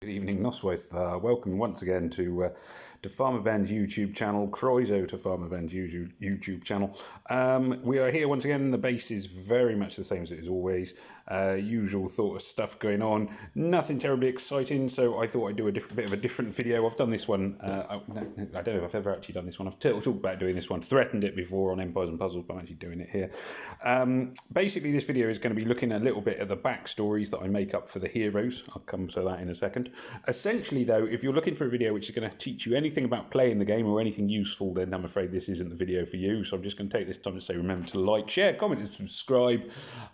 Good evening, Nosworth. Welcome once again to Farmer Ben's YouTube channel, Croiso to Farmer Ben's YouTube channel. We are here once again. The base is very much the same as it is always. Usual sort of stuff going on. Nothing terribly exciting, so I thought I'd do a bit of a different video. I've done this one. I don't know if I've ever actually done this one. I've talked about doing this one, threatened it before on Empires and Puzzles, but I'm actually doing it here. Basically, this video is going to be looking a little bit at the backstories that I make up for the heroes. I'll come to that in a second. Essentially, though, if you're looking for a video which is going to teach you anything about playing the game or anything useful, then I'm afraid this isn't the video for you. So I'm just going to take this time to say remember to like, share, comment and subscribe,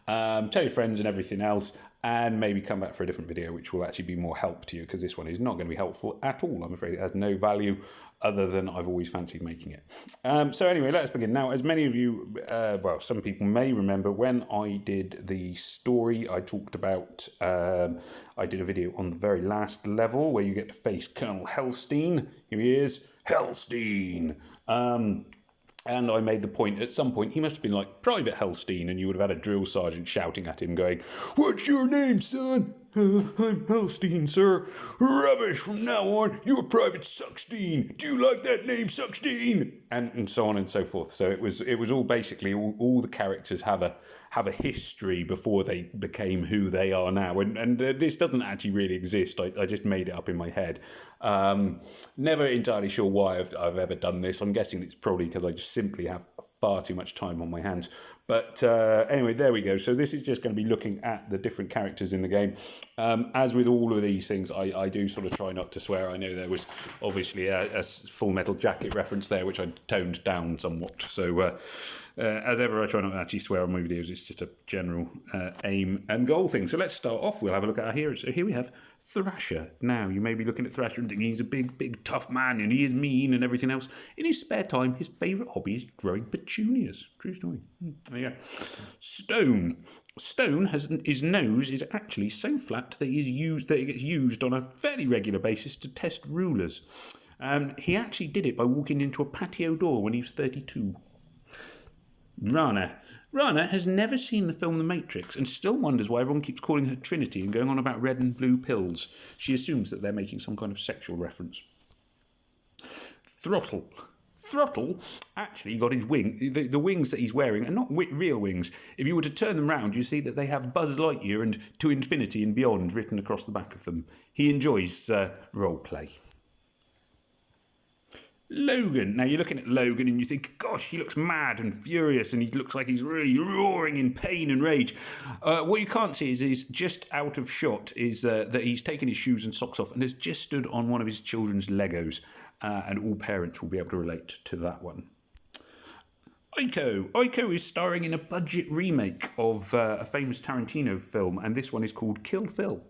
tell your friends and everything else, and maybe come back for a different video which will actually be more help to you, because this one is not going to be helpful at all. I'm afraid it has no value other than I've always fancied making it. So anyway, let's begin. Now, as many of you, well, some people may remember, when I did the story, I talked about, I did a video on the very last level where you get to face Colonel Hellstein. Here he is, Hellstein. And I made the point, at some point, he must have been like Private Hellstein, and you would have had a drill sergeant shouting at him going, "What's your name, son?" "I'm Hellstein, sir." "Rubbish, from now on, you're Private Suckstein. Do you like that name, Suckstein?" And so on and so forth. So it was all basically, all the characters have a history before they became who they are now. And this doesn't actually really exist. I just made it up in my head. Never entirely sure why I've ever done this. I'm guessing it's probably because I just simply have far too much time on my hands. But anyway, there we go. So this is just going to be looking at the different characters in the game. As with all of these things, I do sort of try not to swear. I know there was obviously a Full Metal Jacket reference there, which I toned down somewhat. So as ever, I try not to actually swear on my videos. It's just a general aim and goal thing. So let's start off. We'll have a look at our heroes. So here we have Thrasher. Now, you may be looking at Thrasher and thinking he's a big, tough man and he is mean and everything else. In his spare time, his favourite hobby is growing petunias. True story. There you go. Stone. Stone his nose is actually so flat that it gets used on a fairly regular basis to test rulers. He actually did it by walking into a patio door when he was 32. Rana. Rana has never seen the film The Matrix and still wonders why everyone keeps calling her Trinity and going on about red and blue pills. She assumes that they're making some kind of sexual reference. Throttle. Throttle actually got his wing. The wings that he's wearing are not real wings. If you were to turn them round, you see that they have Buzz Lightyear and To Infinity and Beyond written across the back of them. He enjoys role play. Logan. Now, you're looking at Logan and you think, gosh, he looks mad and furious and he looks like he's really roaring in pain and rage. What you can't see is just out of shot is that he's taken his shoes and socks off and has just stood on one of his children's Legos. And all parents will be able to relate to that one. Aiko. Aiko is starring in a budget remake of a famous Tarantino film, and this one is called Kill Phil.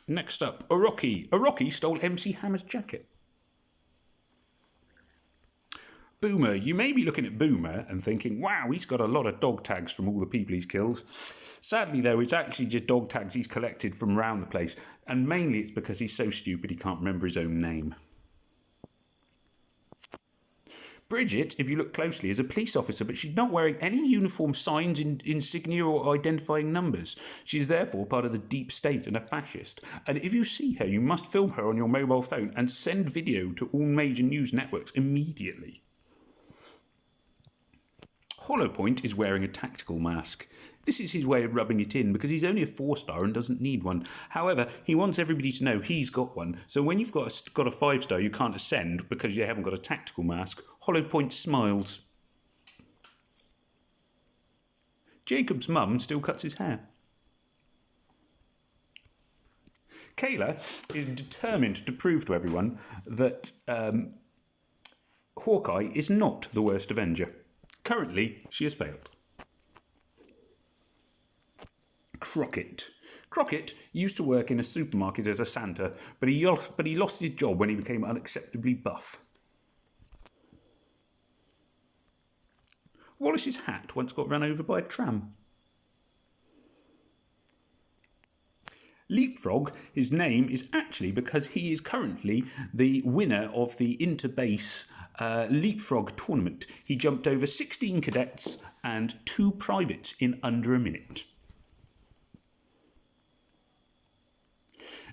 Next up, Orochi. Orochi stole MC Hammer's jacket. Boomer. You may be looking at Boomer and thinking, wow, he's got a lot of dog tags from all the people he's killed. Sadly, though, it's actually just dog tags he's collected from around the place, and mainly it's because he's so stupid he can't remember his own name. Bridget, if you look closely, is a police officer, but she's not wearing any uniform signs, insignia or identifying numbers. She is therefore part of the deep state and a fascist. And if you see her, you must film her on your mobile phone and send video to all major news networks immediately. Hollowpoint is wearing a tactical mask. This is his way of rubbing it in because he's only a 4-star and doesn't need one. However, he wants everybody to know he's got one. So when you've got a 5-star you can't ascend because you haven't got a tactical mask, Hollowpoint smiles. Jacob's mum still cuts his hair. KAYLA is determined to prove to everyone that Hawkeye is not the worst Avenger. Currently, she has failed. Crockett. Crockett used to work in a supermarket as a Santa, but he lost his job when he became unacceptably buff. Wallace's hat once got run over by a tram. Leapfrog, his name is actually because he is currently the winner of the interbase Leapfrog tournament. He jumped over 16 cadets and 2 privates in under a minute.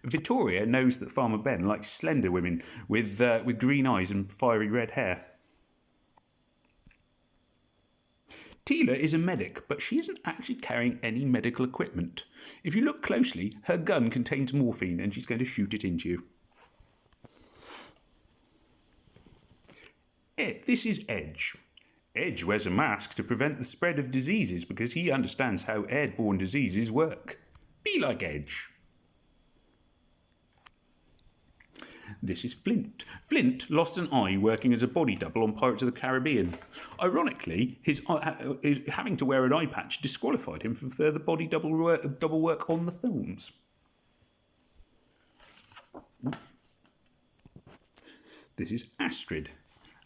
Vittoria knows that Farmer Ben likes slender women with green eyes and fiery red hair. Tila is a medic, but she isn't actually carrying any medical equipment. If you look closely, her gun contains morphine and she's going to shoot it into you. This is Edge. Edge wears a mask to prevent the spread of diseases because he understands how airborne diseases work. Be like Edge. This is Flint. Flint lost an eye working as a body double on Pirates of the Caribbean. Ironically, his having to wear an eye patch disqualified him from further body double work on the films. This is Astrid.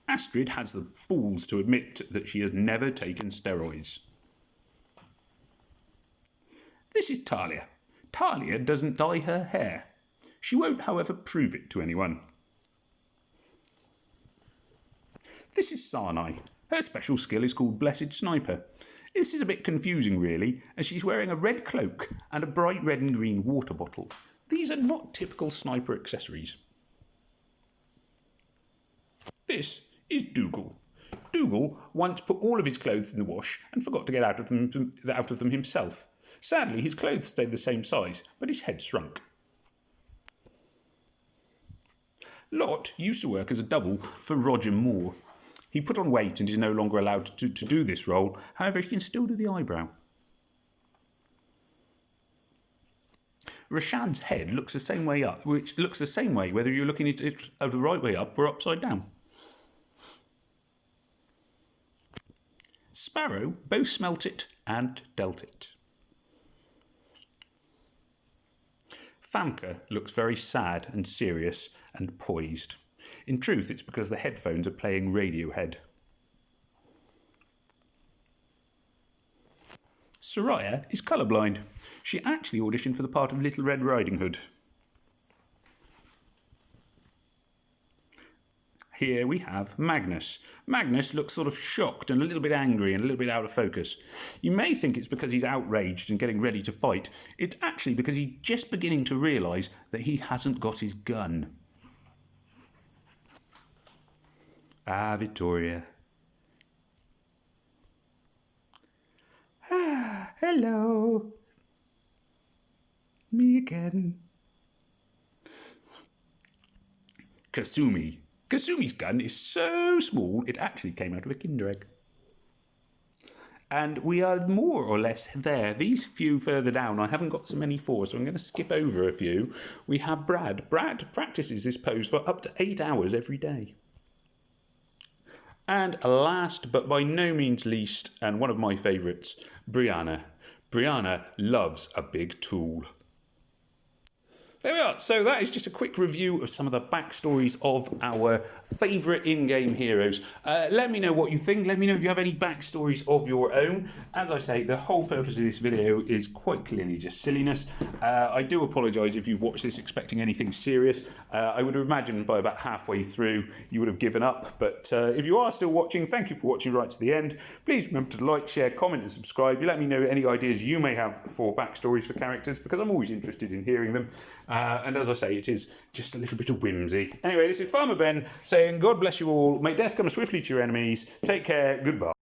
Astrid has the balls to admit that she has never taken steroids. This is Talia. Talia doesn't dye her hair. She won't, however, prove it to anyone. This is Sanai. Her special skill is called Blessed Sniper. This is a bit confusing, really, as she's wearing a red cloak and a bright red and green water bottle. These are not typical sniper accessories. This is Dougal. Dougal once put all of his clothes in the wash and forgot to get out of them himself. Sadly, his clothes stayed the same size, but his head shrunk. Lot used to work as a double for Roger Moore. He put on weight and is no longer allowed to do this role. However, he can still do the eyebrow. Rashan's head looks the same way up, which looks the same way whether you're looking at it the right way up or upside down. Sparrow both smelt it and dealt it. Famke looks very sad and serious and poised. In truth, it's because the headphones are playing Radiohead. Soraya is colourblind. She actually auditioned for the part of Little Red Riding Hood. Here we have Magnus. Magnus looks sort of shocked and a little bit angry and a little bit out of focus. You may think it's because he's outraged and getting ready to fight. It's actually because he's just beginning to realise that he hasn't got his gun. Ah, Vittoria. Ah, hello. Me again. Kasumi. Kasumi's gun is so small it actually came out of a Kinder Egg. And we are more or less there. These few further down I haven't got so many for, so I'm going to skip over a few. We have Brad. Brad practices this pose for up to 8 hours every day. And last but by no means least, and one of my favourites, Brianna. Brianna loves a big tool. There we are. So that is just a quick review of some of the backstories of our favourite in-game heroes. Let me know what you think. Let me know if you have any backstories of your own. As I say, the whole purpose of this video is quite clearly just silliness. I do apologise if you've watched this expecting anything serious. I would imagine by about halfway through you would have given up. But if you are still watching, thank you for watching right to the end. Please remember to like, share, comment and subscribe. You let me know any ideas you may have for backstories for characters, because I'm always interested in hearing them. And as I say, it is just a little bit of whimsy. Anyway, this is Farmer Ben saying God bless you all. May death come swiftly to your enemies. Take care. Goodbye.